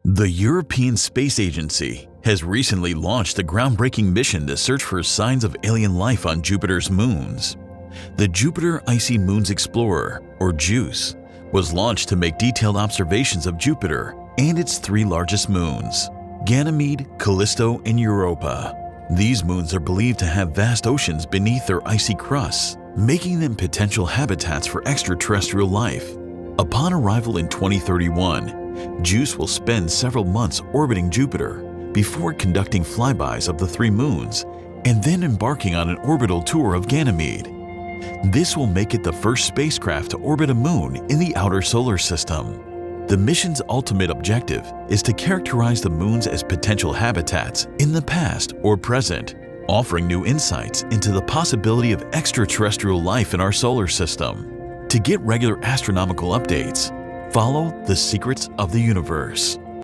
The European Space Agency has recently launched a groundbreaking mission to search for signs of alien life on Jupiter's moons. The Jupiter Icy Moons Explorer, or JUICE, was launched to make detailed observations of Jupiter and its three largest moons, Ganymede, Callisto, and Europa. These moons are believed to have vast oceans beneath their icy crusts, making them potential habitats for extraterrestrial life. Upon arrival in 2031, JUICE will spend several months orbiting Jupiter before conducting flybys of the three moons and then embarking on an orbital tour of Ganymede. This will make it the first spacecraft to orbit a moon in the outer solar system. The mission's ultimate objective is to characterize the moons as potential habitats in the past or present, offering new insights into the possibility of extraterrestrial life in our solar system. To get regular astronomical updates, follow the secrets of the universe.